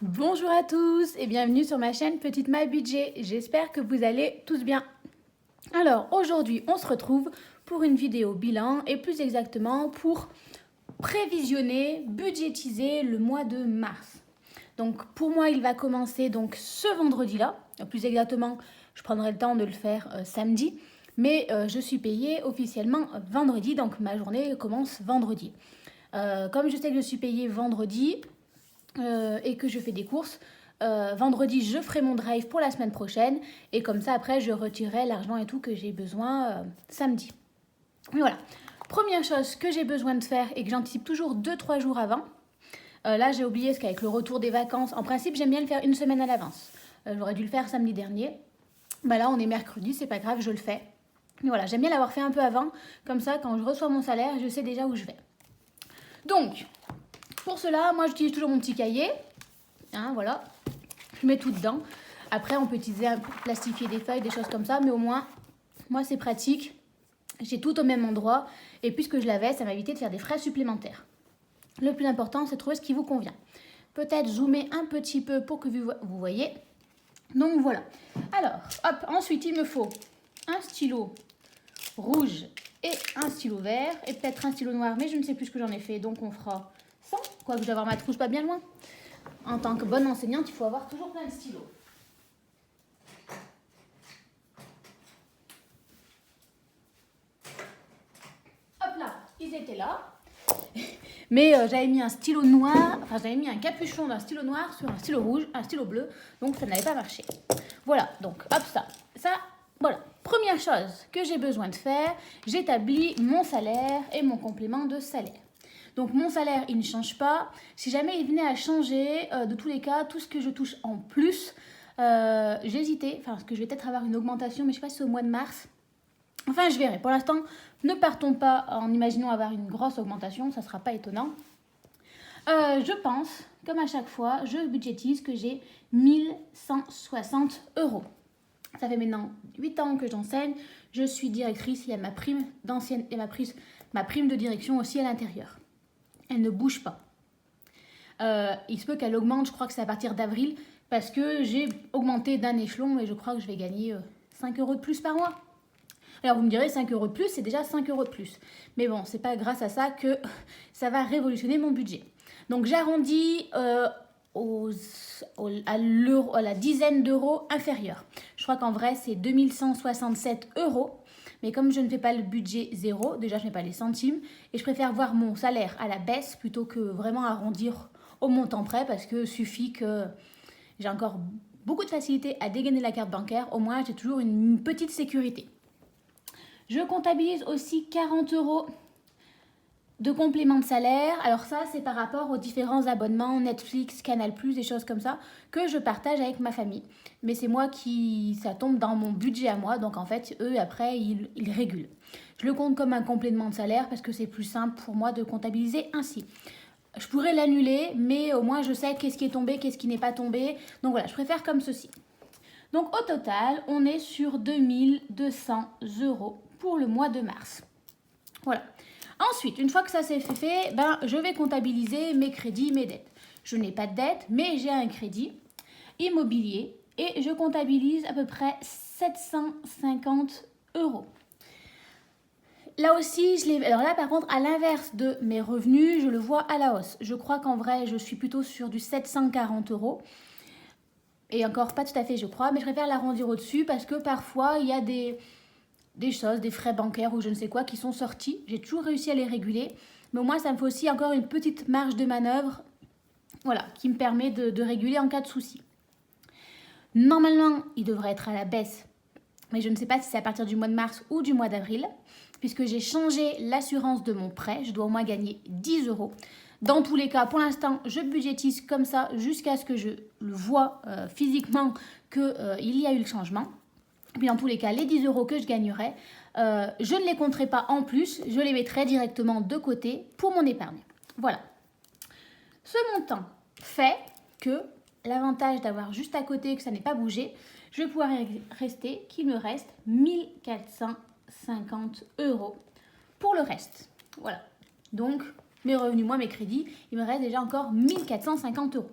Bonjour à tous et bienvenue sur ma chaîne Petite Malle Budget. J'espère que vous allez tous bien. Alors aujourd'hui on se retrouve pour une vidéo bilan et plus exactement pour prévisionner, budgétiser le mois de mars. Donc pour moi il va commencer donc ce vendredi-là. Plus exactement je prendrai le temps de le faire samedi. Mais je suis payée officiellement vendredi, donc ma journée commence vendredi. Comme je sais que je suis payée vendredi, et que je fais des courses, vendredi je ferai mon drive pour la semaine prochaine et comme ça après je retirerai l'argent et tout que j'ai besoin samedi. Et voilà, première chose que j'ai besoin de faire et que j'anticipe toujours 2-3 jours avant. Là j'ai oublié parce qu'avec le retour des vacances, en principe j'aime bien le faire une semaine à l'avance. J'aurais dû le faire samedi dernier. Bah là on est mercredi, c'est pas grave, je le fais. Mais voilà, j'aime bien l'avoir fait un peu avant, comme ça quand je reçois mon salaire, je sais déjà où je vais. Donc, pour cela, moi j'utilise toujours mon petit cahier. Hein, voilà, je mets tout dedans. Après, on peut utiliser pour plastifier des feuilles, des choses comme ça, mais au moins, moi c'est pratique. J'ai tout au même endroit et puisque je l'avais, ça m'a évité de faire des frais supplémentaires. Le plus important, c'est de trouver ce qui vous convient. Peut-être zoomer un petit peu pour que vous voyez. Donc voilà. Alors, hop, ensuite il me faut un stylo rouge et un stylo vert et peut-être un stylo noir, mais je ne sais plus ce que j'en ai fait, donc on fera ça. Quoique je dois avoir ma trousse pas bien loin. En tant que bonne enseignante, il faut avoir toujours plein de stylos. Hop là, ils étaient là. Mais j'avais mis un stylo noir, enfin j'avais mis un capuchon d'un stylo noir sur un stylo rouge, un stylo bleu, donc ça n'avait pas marché. Voilà, donc hop ça, voilà. Première chose que j'ai besoin de faire, j'établis mon salaire et mon complément de salaire. Donc mon salaire, il ne change pas. Si jamais il venait à changer, de tous les cas, tout ce que je touche en plus, j'hésitais, parce que je vais peut-être avoir une augmentation, mais je ne sais pas si c'est au mois de mars. Enfin, je verrai. Pour l'instant, ne partons pas en imaginant avoir une grosse augmentation, ça ne sera pas étonnant. Je pense, comme à chaque fois, je budgétise que j'ai 1160 €. Ça fait maintenant 8 ans que j'enseigne, je suis directrice, il y a ma prime d'ancienne et ma prime de direction aussi à l'intérieur. Elle ne bouge pas. Il se peut qu'elle augmente, je crois que c'est à partir d'avril, parce que j'ai augmenté d'un échelon et je crois que je vais gagner 5 € de plus par mois. Alors vous me direz 5 € de plus, c'est déjà 5 € de plus. Mais bon, c'est pas grâce à ça que ça va révolutionner mon budget. Donc j'arrondis à la dizaine d'euros inférieure. Je crois qu'en vrai c'est 2167 €. Mais comme je ne fais pas le budget zéro, déjà je ne mets pas les centimes, et je préfère voir mon salaire à la baisse plutôt que vraiment arrondir au montant près parce que suffit que j'ai encore beaucoup de facilité à dégainer la carte bancaire, au moins j'ai toujours une petite sécurité. Je comptabilise aussi 40 € de complément de salaire. Alors ça, c'est par rapport aux différents abonnements Netflix, Canal+, des choses comme ça, que je partage avec ma famille. Mais c'est moi ça tombe dans mon budget à moi, donc en fait, eux, après, ils régulent. Je le compte comme un complément de salaire parce que c'est plus simple pour moi de comptabiliser ainsi. Je pourrais l'annuler, mais au moins je sais qu'est-ce qui est tombé, qu'est-ce qui n'est pas tombé. Donc voilà, je préfère comme ceci. Donc au total, on est sur 2200 € pour le mois de mars. Voilà. Ensuite, une fois que ça s'est fait, je vais comptabiliser mes crédits, mes dettes. Je n'ai pas de dette, mais j'ai un crédit immobilier et je comptabilise à peu près 750 €. Là aussi, alors là par contre, à l'inverse de mes revenus, je le vois à la hausse. Je crois qu'en vrai, je suis plutôt sur du 740 €. Et encore pas tout à fait, je crois, mais je préfère l'arrondir au-dessus parce que parfois, il y a des choses, des frais bancaires ou je ne sais quoi qui sont sortis. J'ai toujours réussi à les réguler, mais au moins ça me fait aussi encore une petite marge de manœuvre, voilà, qui me permet de réguler en cas de souci. Normalement, il devrait être à la baisse, mais je ne sais pas si c'est à partir du mois de mars ou du mois d'avril, puisque j'ai changé l'assurance de mon prêt. Je dois au moins gagner 10 €. Dans tous les cas, pour l'instant, je budgétise comme ça jusqu'à ce que je le vois physiquement qu'il y a eu le changement. Puis dans tous les cas, les 10 € que je gagnerai, je ne les compterai pas en plus, je les mettrai directement de côté pour mon épargne. Voilà. Ce montant fait que l'avantage d'avoir juste à côté que ça n'ait pas bougé, je vais pouvoir rester qu'il me reste 1450 € pour le reste. Voilà. Donc, mes revenus, moi, mes crédits, il me reste déjà encore 1450 €.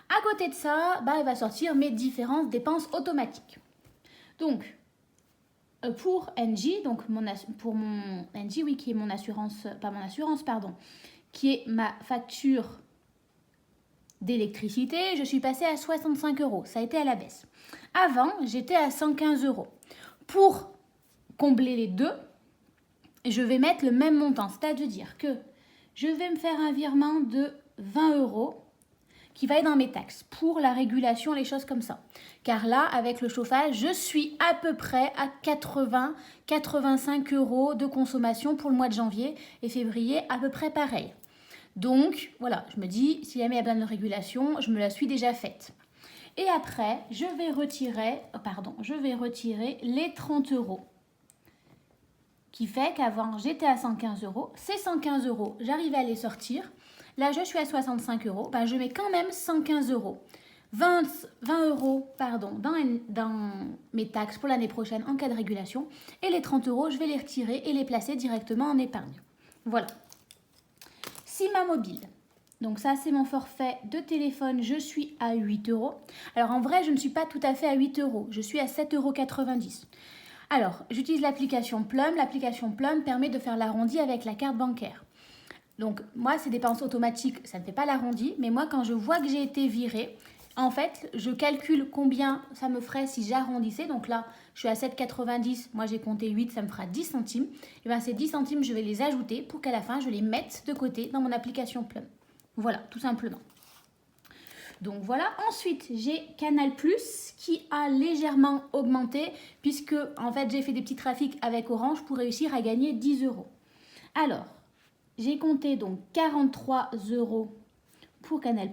À côté de ça, il va sortir mes différentes dépenses automatiques. Donc, pour NJ, donc pour mon NJ, oui, qui est mon assurance, pas mon assurance, pardon, qui est ma facture d'électricité, je suis passée à 65 euros. Ça a été à la baisse. Avant, j'étais à 115 euros. Pour combler les deux, je vais mettre le même montant. C'est-à-dire que je vais me faire un virement de 20 euros qui va être dans mes taxes pour la régulation, les choses comme ça. Car là, avec le chauffage, je suis à peu près à 80-85 euros de consommation pour le mois de janvier et février, à peu près pareil. Donc, voilà, je me dis, si jamais il y a besoin de régulation, je me la suis déjà faite. Et après, je vais retirer les 30 euros. Qui fait qu'avant, j'étais à 115 euros. Ces 115 euros, j'arrivais à les sortir. Là, je suis à 65 euros. Je mets quand même 115 euros. 20 euros dans mes taxes pour l'année prochaine en cas de régulation. Et les 30 euros, je vais les retirer et les placer directement en épargne. Voilà. Cima Mobile. Donc ça, c'est mon forfait de téléphone. Je suis à 8 euros. Alors en vrai, je ne suis pas tout à fait à 8 euros. Je suis à 7,90 euros. Alors, j'utilise l'application Plum. L'application Plum permet de faire l'arrondi avec la carte bancaire. Donc, moi, c'est dépenses automatiques, ça ne fait pas l'arrondi. Mais moi, quand je vois que j'ai été virée, en fait, je calcule combien ça me ferait si j'arrondissais. Donc là, je suis à 7,90. Moi, j'ai compté 8, ça me fera 10 centimes. Et bien, ces 10 centimes, je vais les ajouter pour qu'à la fin, je les mette de côté dans mon application Plum. Voilà, tout simplement. Donc voilà, ensuite j'ai Canal+, qui a légèrement augmenté puisque en fait j'ai fait des petits trafics avec Orange pour réussir à gagner 10 euros. Alors, j'ai compté donc 43 euros pour Canal+.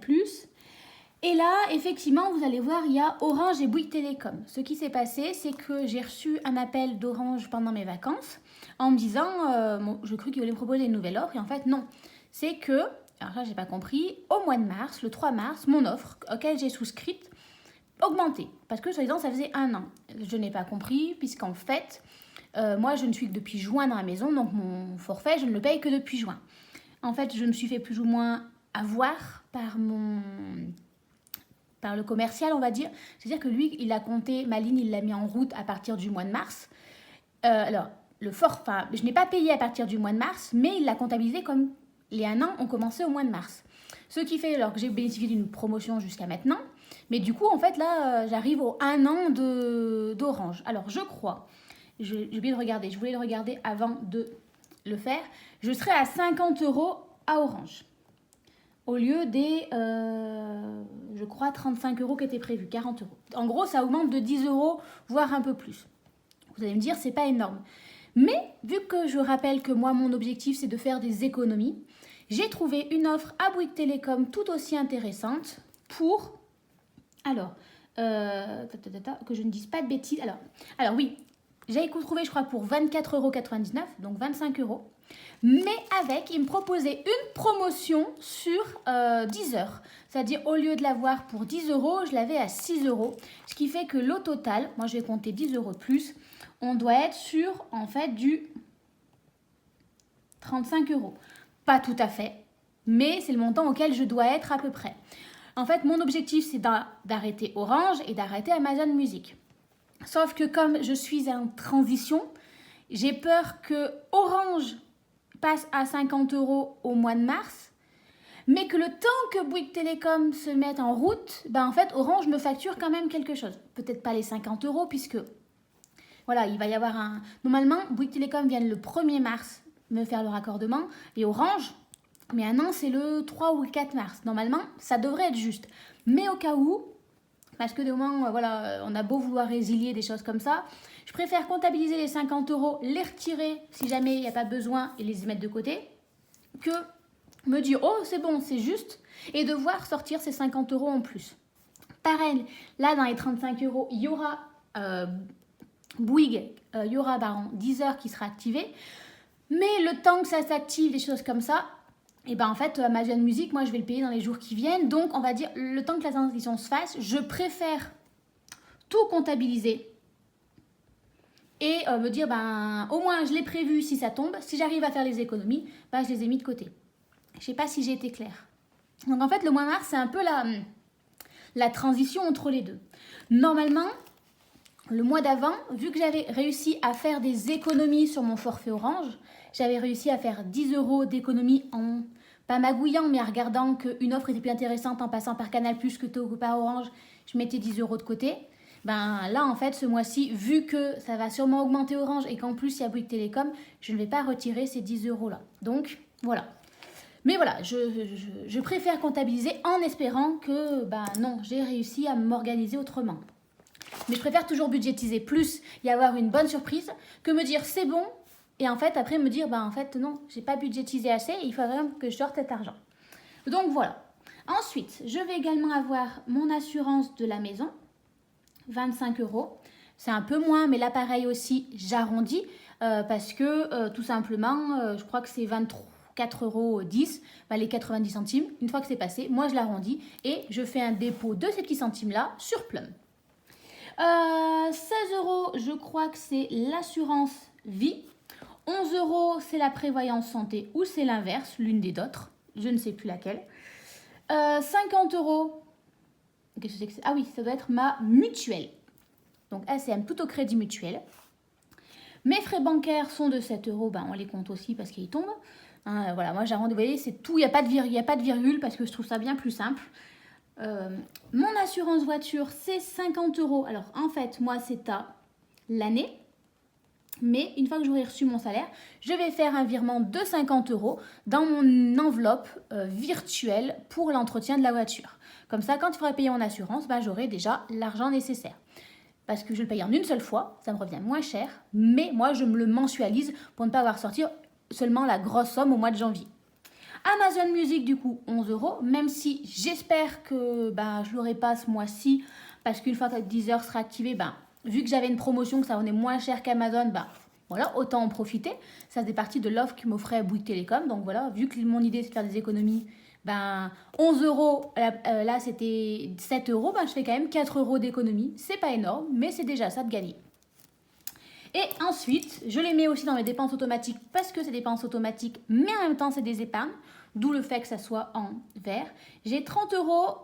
Et là, effectivement, vous allez voir, il y a Orange et Bouygues Télécom. Ce qui s'est passé, c'est que j'ai reçu un appel d'Orange pendant mes vacances en me disant, je crus qu'ils voulaient me proposer une nouvelle offre et en fait non. C'est que... Alors là, j'ai pas compris. Au mois de mars, le 3 mars, mon offre auquel j'ai souscrite augmentait. Parce que, soi-disant, ça faisait 1 an. Je n'ai pas compris, puisqu'en fait, moi, je ne suis que depuis juin dans la maison. Donc, mon forfait, je ne le paye que depuis juin. En fait, je me suis fait plus ou moins avoir par le commercial, on va dire. C'est-à-dire que lui, il a compté ma ligne, il l'a mis en route à partir du mois de mars. Alors, le forfait, je n'ai pas payé à partir du mois de mars, mais il l'a comptabilisé comme... Les 1 an ont commencé au mois de mars. Ce qui fait alors que j'ai bénéficié d'une promotion jusqu'à maintenant. Mais du coup, en fait, là, j'arrive au 1 an d'Orange. Alors, je crois, j'ai oublié de regarder, je voulais le regarder avant de le faire. Je serai à 50 euros à Orange. Au lieu des, je crois, 35 euros qui étaient prévus, 40 euros. En gros, ça augmente de 10 euros, voire un peu plus. Vous allez me dire, c'est pas énorme. Mais, vu que je rappelle que moi, mon objectif, c'est de faire des économies, j'ai trouvé une offre à Bouygues Télécom tout aussi intéressante pour... Alors, que je ne dise pas de bêtises. Alors oui, j'ai trouvé, je crois, pour 24,99 €, donc 25 euros. Mais avec, il me proposait une promotion sur 10 heures. C'est-à-dire, au lieu de l'avoir pour 10 euros, je l'avais à 6 euros. Ce qui fait que le total, moi je vais compter 10 euros de plus, on doit être sur, en fait, du 35 euros. Pas tout à fait, mais c'est le montant auquel je dois être à peu près. En fait, mon objectif, c'est d'arrêter Orange et d'arrêter Amazon Music. Sauf que comme je suis en transition, j'ai peur que Orange passe à 50 euros au mois de mars, mais que le temps que Bouygues Télécom se mette en route, en fait, Orange me facture quand même quelque chose. Peut-être pas les 50 euros, puisque, voilà, il va y avoir un... Normalement, Bouygues Télécom vient le 1er mars me faire le raccordement, et Orange, mais un an, c'est le 3 ou le 4 mars. Normalement, ça devrait être juste. Mais au cas où, parce que de moment, voilà, on a beau vouloir résilier des choses comme ça, je préfère comptabiliser les 50 euros, les retirer si jamais il n'y a pas besoin et les mettre de côté, que me dire, oh, c'est bon, c'est juste, et devoir sortir ces 50 euros en plus. Pareil, là, dans les 35 euros, il y aura Bouygues, il y aura 10 heures qui sera activé, mais le temps que ça s'active, des choses comme ça, et en fait, Amazon Music, moi, je vais le payer dans les jours qui viennent. Donc, on va dire, le temps que la transition se fasse, je préfère tout comptabiliser et me dire, au moins, je l'ai prévu si ça tombe. Si j'arrive à faire les économies, je les ai mis de côté. Je ne sais pas si j'ai été claire. Donc, en fait, le mois de mars, c'est un peu la transition entre les deux. Normalement, le mois d'avant, vu que j'avais réussi à faire des économies sur mon forfait Orange, j'avais réussi à faire 10 € d'économies en, pas magouillant, mais en regardant qu'une offre était plus intéressante en passant par Canal+, que par Orange, je mettais 10 € de côté. Ben là, en fait, ce mois-ci, vu que ça va sûrement augmenter Orange et qu'en plus, il y a Bouygues Télécom, je ne vais pas retirer ces 10 € là. Donc, voilà. Mais voilà, je préfère comptabiliser en espérant que, ben non, j'ai réussi à m'organiser autrement. Mais je préfère toujours budgétiser plus et avoir une bonne surprise que me dire c'est bon et en fait après me dire ben en fait non, j'ai pas budgétisé assez et il faut vraiment que je sorte cet argent. Donc voilà. Ensuite, je vais également avoir mon assurance de la maison, 25 €. C'est un peu moins, mais là pareil aussi, j'arrondis parce que tout simplement, je crois que c'est 24,10 €, ben les 90 centimes. Une fois que c'est passé, moi je l'arrondis et je fais un dépôt de ces petits centimes-là sur Plum. 16 €, je crois que c'est l'assurance vie. 11 € c'est la prévoyance santé ou c'est l'inverse, l'une des d'autres. Je ne sais plus laquelle. 50 €. Qu'est-ce que c'est que ça ? Ah oui, ça doit être ma mutuelle. Donc ACM, tout au crédit mutuel. Mes frais bancaires sont de 7 €. Ben, on les compte aussi parce qu'ils tombent. Hein, voilà, moi j'arrondis, vous voyez, c'est tout. Il n'y a pas de virgule parce que je trouve ça bien plus simple. Mon assurance voiture, c'est 50 €. Alors, en fait, moi, c'est à l'année. Mais une fois que j'aurai reçu mon salaire, je vais faire un virement de 50 € dans mon enveloppe virtuelle pour l'entretien de la voiture. Comme ça, quand il faudra payer mon assurance, ben, j'aurai déjà l'argent nécessaire. Parce que je le paye en une seule fois, ça me revient moins cher. Mais moi, je me le mensualise pour ne pas avoir sorti seulement la grosse somme au mois de janvier. Amazon Music, du coup, 11 €, même si j'espère que je ne l'aurai pas ce mois-ci, parce qu'une fois que Deezer sera activé, vu que j'avais une promotion, que ça venait moins cher qu'Amazon, voilà, autant en profiter. Ça faisait partie de l'offre qui m'offrait Bouygues Télécom. Donc voilà, vu que mon idée c'est de faire des économies, 11 €, là c'était 7 €, je fais quand même 4 € d'économie. C'est pas énorme, mais c'est déjà ça de gagner. Et ensuite, je les mets aussi dans mes dépenses automatiques parce que c'est des dépenses automatiques, mais en même temps, c'est des épargnes, d'où le fait que ça soit en vert. J'ai 30 €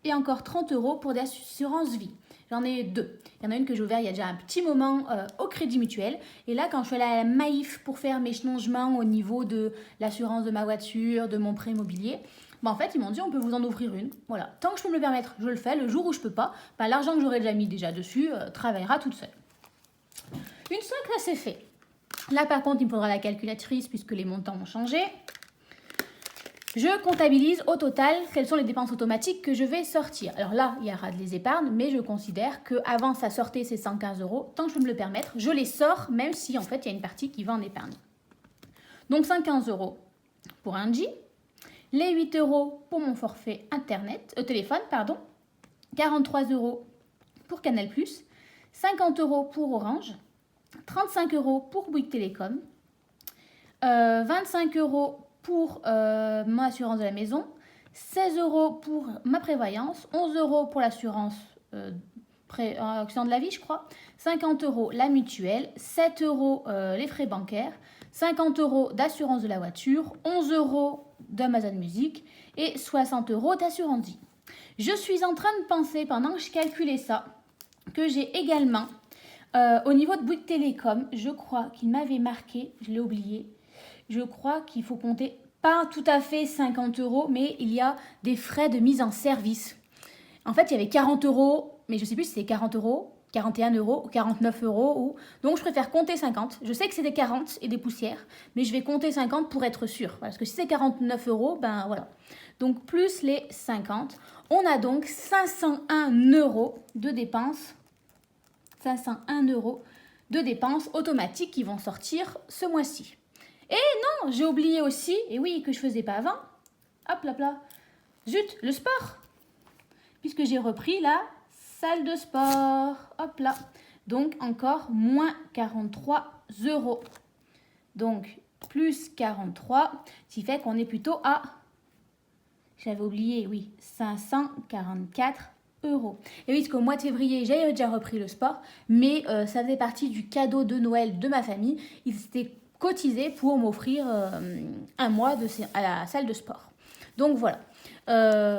et encore 30 € pour des assurances vie. J'en ai deux. Il y en a une que j'ai ouverte il y a déjà un petit moment au Crédit Mutuel. Et là, quand je suis allée à la Maïf pour faire mes changements au niveau de l'assurance de ma voiture, de mon prêt immobilier, en fait, ils m'ont dit on peut vous en offrir une. Voilà. Tant que je peux me le permettre, je le fais. Le jour où je peux pas, l'argent que j'aurais déjà mis déjà dessus travaillera toute seule. Une fois que ça c'est fait, là par contre il me faudra la calculatrice puisque les montants ont changé. Je comptabilise au total quelles sont les dépenses automatiques que je vais sortir. Alors là, il y aura des épargnes, mais je considère qu'avant ça sortait ces 115 €, tant que je peux me le permettre, je les sors même si en fait il y a une partie qui va en épargne. Donc 115 € pour Engie, les 8 € pour mon forfait téléphone, 43 € pour Canal+, 50 € pour Orange, 35 € pour Bouygues Télécom, 25 € pour mon assurance de la maison, 16 € pour ma prévoyance, 11 € pour l'assurance accident de la vie, je crois, 50 € la mutuelle, 7 € les frais bancaires, 50 € d'assurance de la voiture, 11 € d'Amazon Music et 60 € d'assurance vie. Je suis en train de penser, pendant que je calculais ça, que j'ai également, au niveau de Bouygues Télécom, je crois qu'il m'avait marqué, je l'ai oublié, je crois qu'il faut compter, pas tout à fait 50 €, mais il y a des frais de mise en service. En fait, il y avait 40 €, mais je ne sais plus si c'est 40 €, 41 € ou 49 €. Donc, je préfère compter 50. Je sais que c'est des 40 et des poussières, mais je vais compter 50 pour être sûre. Parce que si c'est 49 €, voilà. Donc, plus les 50, on a donc 501 € de dépenses. 501 € de dépenses automatiques qui vont sortir ce mois-ci. Et non, j'ai oublié aussi, et oui, que je ne faisais pas avant. Hop là. Zut, le sport. Puisque j'ai repris la salle de sport. Hop là. Donc, encore moins 43 €. Donc, plus 43, ce qui fait qu'on est plutôt à, j'avais oublié, oui, 544 €. Et oui, parce qu'au mois de février, j'avais déjà repris le sport, mais ça faisait partie du cadeau de Noël de ma famille. Ils s'étaient cotisé pour m'offrir un mois à la salle de sport. Donc voilà.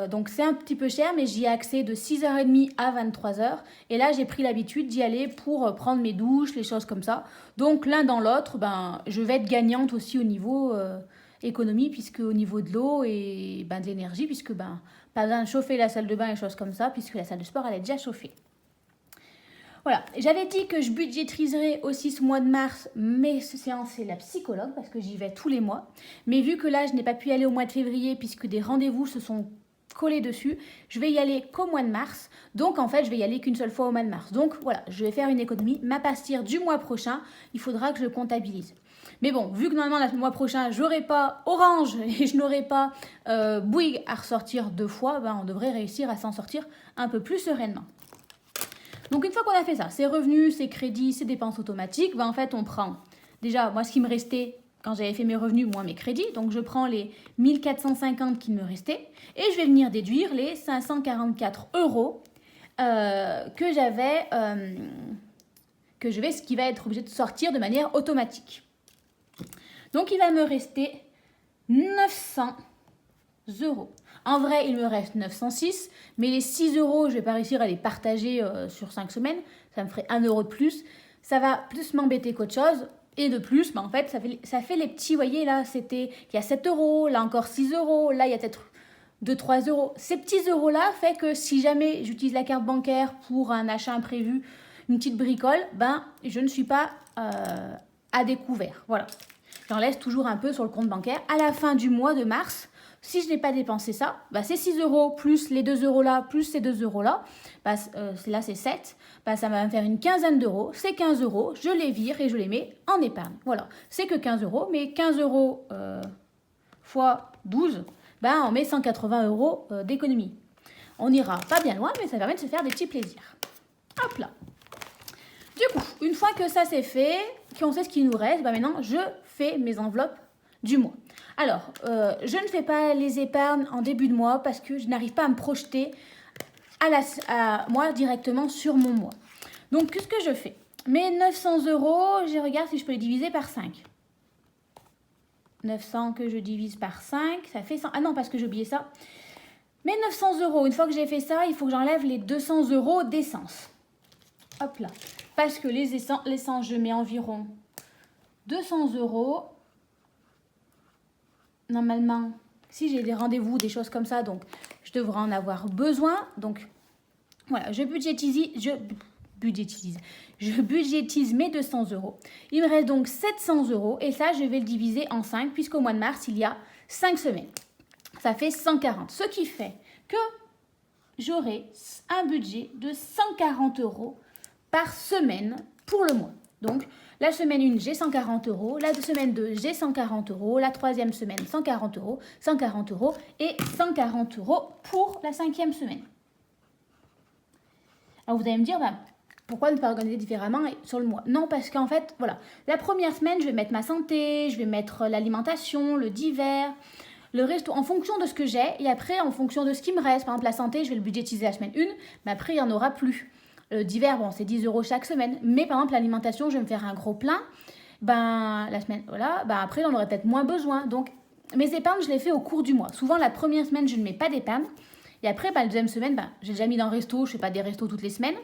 Donc c'est un petit peu cher, mais j'y ai accès de 6h30 à 23h. Et là, j'ai pris l'habitude d'y aller pour prendre mes douches, les choses comme ça. Donc l'un dans l'autre, je vais être gagnante aussi au niveau économie, puisque au niveau de l'eau et de l'énergie, puisque pas besoin de chauffer la salle de bain et choses comme ça, puisque la salle de sport, elle est déjà chauffée. Voilà, j'avais dit que je budgétiserais aussi ce mois de mars mes séances chez la psychologue parce que j'y vais tous les mois. Mais vu que là, je n'ai pas pu y aller au mois de février puisque des rendez-vous se sont collés dessus, je vais y aller qu'au mois de mars. Donc en fait, je vais y aller qu'une seule fois au mois de mars. Donc voilà, je vais faire une économie. Mais à partir du mois prochain, il faudra que je comptabilise. Mais bon, vu que normalement, le mois prochain, je n'aurai pas Orange et je n'aurai pas Bouygues à ressortir 2 fois, on devrait réussir à s'en sortir un peu plus sereinement. Donc une fois qu'on a fait ça, ses revenus, ses crédits, ses dépenses automatiques, en fait on prend déjà moi ce qui me restait quand j'avais fait mes revenus, moins mes crédits, donc je prends les 1450 qui me restaient et je vais venir déduire les 544 euros ce qui va être obligé de sortir de manière automatique. Donc il va me rester 900 euros. En vrai, il me reste 906, mais les 6 euros, je ne vais pas réussir à les partager sur 5 semaines. Ça me ferait 1 euro de plus. Ça va plus m'embêter qu'autre chose. Et de plus, en fait, ça fait les petits, vous voyez, là, il y a 7 euros, là encore 6 euros, là, il y a peut-être 2-3 euros. Ces petits euros-là fait que si jamais j'utilise la carte bancaire pour un achat imprévu, une petite bricole, je ne suis pas à découvert. Voilà. J'en laisse toujours un peu sur le compte bancaire. À la fin du mois de mars, si je n'ai pas dépensé ça, ces 6 euros plus les 2 euros là, plus ces 2 euros là, là c'est 7, ça va me faire une quinzaine d'euros. Ces 15 euros, je les vire et je les mets en épargne. Voilà, c'est que 15 euros, mais 15 euros fois 12, on met 180 euros d'économie. On n'ira pas bien loin, mais ça permet de se faire des petits plaisirs. Hop là. Du coup, une fois que ça c'est fait, qu'on sait ce qu'il nous reste, maintenant je fais mes enveloppes du mois. Alors, je ne fais pas les épargnes en début de mois parce que je n'arrive pas à me projeter à moi directement sur mon mois. Donc, qu'est-ce que je fais? Mes 900 euros, je regarde si je peux les diviser par 5. 900 que je divise par 5, ça fait 100. Ah non, parce que j'ai oublié ça. Mes 900 euros, une fois que j'ai fait ça, il faut que j'enlève les 200 euros d'essence. Hop là. Parce que l'essence, je mets environ 200 euros. Normalement, si j'ai des rendez-vous, des choses comme ça, donc je devrais en avoir besoin. Donc voilà, je budgétise mes 200 euros. Il me reste donc 700 euros et ça, je vais le diviser en 5 puisqu'au mois de mars, il y a 5 semaines. Ça fait 140, ce qui fait que j'aurai un budget de 140 euros par semaine pour le mois. Donc, la semaine 1, j'ai 140 euros. La semaine 2, j'ai 140 euros. La troisième semaine, 140 euros. 140 euros et 140 euros pour la 5e semaine. Alors, vous allez me dire, pourquoi ne pas organiser différemment sur le mois? Non, parce qu'en fait, voilà, la première semaine, je vais mettre ma santé, je vais mettre l'alimentation, le divers, le resto, en fonction de ce que j'ai. Et après, en fonction de ce qui me reste. Par exemple, la santé, je vais le budgétiser la semaine 1, mais après, il n'y en aura plus. Le divers, c'est 10 euros chaque semaine. Mais par exemple, l'alimentation, je vais me faire un gros plein. La semaine, voilà, après, j'en aurais peut-être moins besoin. Donc, mes épargnes, je les fais au cours du mois. Souvent, la première semaine, je ne mets pas d'épargne. Et après, la deuxième semaine, j'ai déjà mis dans le resto. Je ne fais pas des restos toutes les semaines.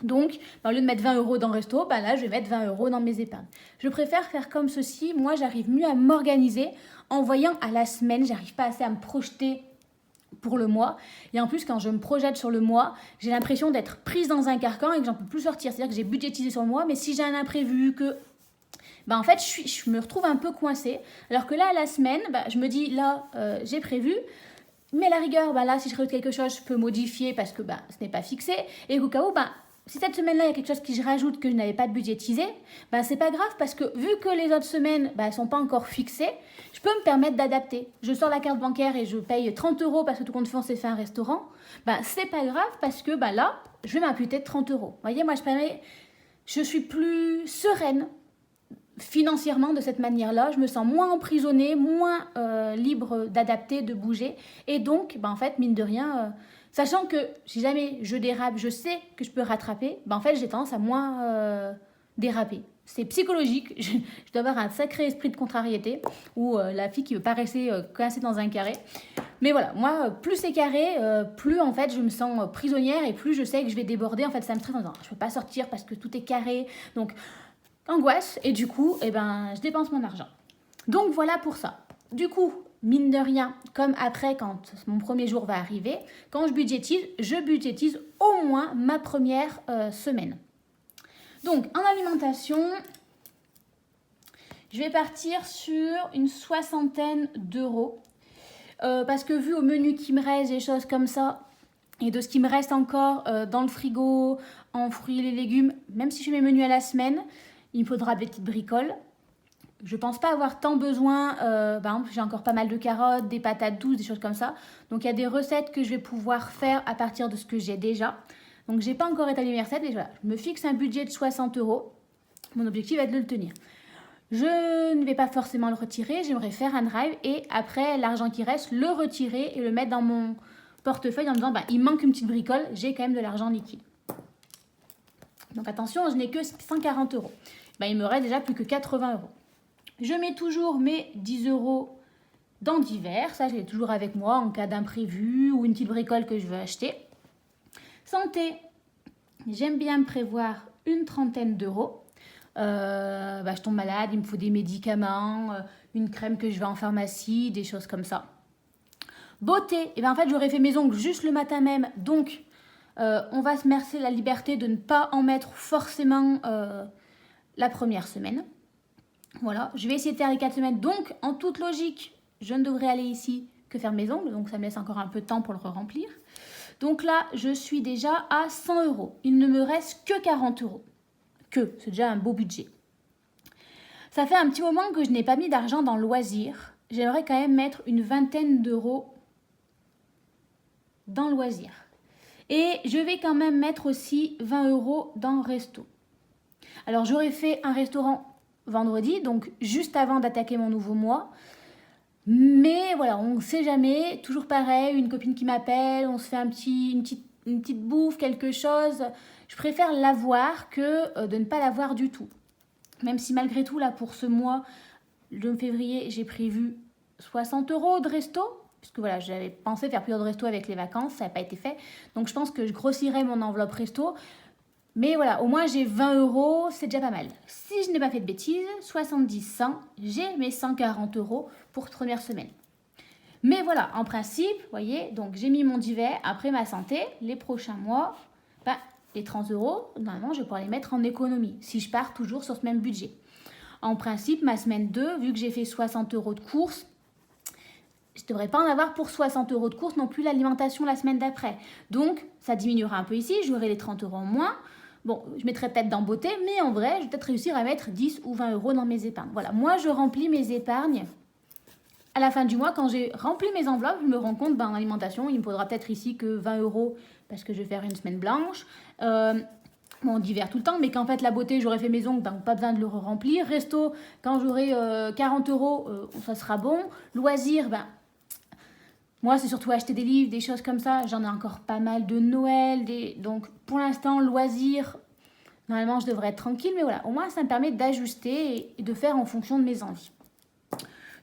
Donc, au lieu de mettre 20 euros dans le resto, là, je vais mettre 20 euros dans mes épargnes. Je préfère faire comme ceci. Moi, j'arrive mieux à m'organiser en voyant à la semaine. J'arrive pas assez à me projeter pour le mois. Et en plus, quand je me projette sur le mois, j'ai l'impression d'être prise dans un carcan et que j'en peux plus sortir. C'est-à-dire que j'ai budgétisé sur le mois, mais si j'ai un imprévu, en fait, je me retrouve un peu coincée. Alors que là, à la semaine, je me dis, là, j'ai prévu. Mais à la rigueur, là, si je rajoute quelque chose, je peux modifier parce que ce n'est pas fixé. Et au cas où, si cette semaine-là, il y a quelque chose que je rajoute que je n'avais pas budgétisé, c'est pas grave parce que vu que les autres semaines, elles sont pas encore fixées, je peux me permettre d'adapter. Je sors la carte bancaire et je paye 30 euros parce que tout compte fait, on s'est fait un restaurant. C'est pas grave parce que là, je vais m'imputer de 30 euros. Vous voyez, moi, je suis plus sereine financièrement de cette manière-là. Je me sens moins emprisonnée, moins libre d'adapter, de bouger. Et donc, en fait, mine de rien... Sachant que si jamais je dérape, je sais que je peux rattraper, en fait, j'ai tendance à moins déraper. c'est psychologique. Je dois avoir un sacré esprit de contrariété ou la fille qui veut pas rester coincée dans un carré. Mais voilà, moi, plus c'est carré, plus en fait je me sens prisonnière et plus je sais que je vais déborder. En fait, ça me stresse en disant, je peux pas sortir parce que tout est carré. Donc, angoisse. Et du coup, je dépense mon argent. Donc, voilà pour ça. Du coup, mine de rien, comme après, quand mon premier jour va arriver, quand je budgétise au moins ma première semaine. Donc, en alimentation, je vais partir sur une 60aine d'euros. Parce que vu au menu qui me reste, des choses comme ça, et de ce qui me reste encore dans le frigo, en fruits et les légumes, même si je fais mes menus à la semaine, il me faudra des petites bricoles. Je pense pas avoir tant besoin, par exemple j'ai encore pas mal de carottes, des patates douces, des choses comme ça. Donc il y a des recettes que je vais pouvoir faire à partir de ce que j'ai déjà. Donc j'ai pas encore établi mes recettes, mais voilà, je me fixe un budget de 60 euros. Mon objectif va être de le tenir. Je ne vais pas forcément le retirer, j'aimerais faire un drive et après l'argent qui reste, le retirer et le mettre dans mon portefeuille en me disant il manque une petite bricole, j'ai quand même de l'argent liquide. Donc attention, je n'ai que 140 euros. Il me reste déjà plus que 80 euros. Je mets toujours mes 10 euros dans divers, ça je l'ai toujours avec moi en cas d'imprévu ou une petite bricole que je veux acheter. Santé, j'aime bien me prévoir une 30aine d'euros. Je tombe malade, il me faut des médicaments, une crème que je vais en pharmacie, des choses comme ça. Beauté, en fait j'aurais fait mes ongles juste le matin même, donc on va se mercer la liberté de ne pas en mettre forcément la première semaine. Voilà, je vais essayer de faire les 4 semaines, donc en toute logique, je ne devrais aller ici que faire mes ongles, donc ça me laisse encore un peu de temps pour le remplir. Donc là, je suis déjà à 100 euros, il ne me reste que 40 euros. C'est déjà un beau budget. Ça fait un petit moment que je n'ai pas mis d'argent dans loisirs. J'aimerais quand même mettre une 20aine d'euros dans loisirs. Et je vais quand même mettre aussi 20 euros dans resto. Alors j'aurais fait un restaurant vendredi, donc juste avant d'attaquer mon nouveau mois. Mais voilà, on ne sait jamais. Toujours pareil, une copine qui m'appelle, on se fait une petite bouffe, quelque chose. Je préfère l'avoir que de ne pas l'avoir du tout. Même si malgré tout, là, pour ce mois de février, j'ai prévu 60 euros de resto. Puisque voilà, j'avais pensé faire plusieurs de resto avec les vacances, ça n'a pas été fait. Donc je pense que je grossirai mon enveloppe resto. Mais voilà, au moins j'ai 20 euros, c'est déjà pas mal. Si je n'ai pas fait de bêtises, 70, 100, j'ai mes 140 euros pour première semaine. Mais voilà, en principe, vous voyez, donc j'ai mis mon divers, après ma santé, les prochains mois, les 30 euros, normalement, je vais pouvoir les mettre en économie, si je pars toujours sur ce même budget. En principe, ma semaine 2, vu que j'ai fait 60 euros de courses, je ne devrais pas en avoir pour 60 euros de courses non plus l'alimentation la semaine d'après. Donc, ça diminuera un peu ici, j'aurai les 30 euros en moins. Bon, je mettrai peut-être dans beauté, mais en vrai, je vais peut-être réussir à mettre 10 ou 20 euros dans mes épargnes. Voilà, moi, je remplis mes épargnes. À la fin du mois, quand j'ai rempli mes enveloppes, je me rends compte, en alimentation, il me faudra peut-être ici que 20 euros parce que je vais faire une semaine blanche. Divers tout le temps, mais qu'en fait, la beauté, j'aurais fait mes ongles, pas besoin de le remplir. Resto, quand j'aurai 40 euros, ça sera bon. Loisirs, moi, c'est surtout acheter des livres, des choses comme ça. J'en ai encore pas mal de Noël. Donc, pour l'instant, loisirs, normalement, je devrais être tranquille. Mais voilà, au moins, ça me permet d'ajuster et de faire en fonction de mes envies.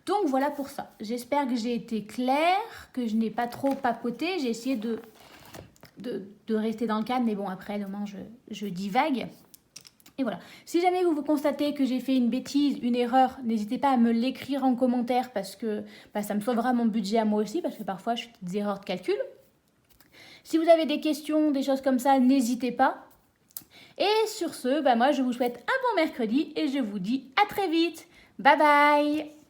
Donc voilà pour ça. J'espère que j'ai été claire, que je n'ai pas trop papoté. J'ai essayé de rester dans le cadre, mais bon, après, demain, je divague. Et voilà. Si jamais vous constatez que j'ai fait une bêtise, une erreur, n'hésitez pas à me l'écrire en commentaire parce que ça me sauvera mon budget à moi aussi, parce que parfois, je fais des erreurs de calcul. Si vous avez des questions, des choses comme ça, n'hésitez pas. Et sur ce, moi, je vous souhaite un bon mercredi et je vous dis à très vite. Bye bye!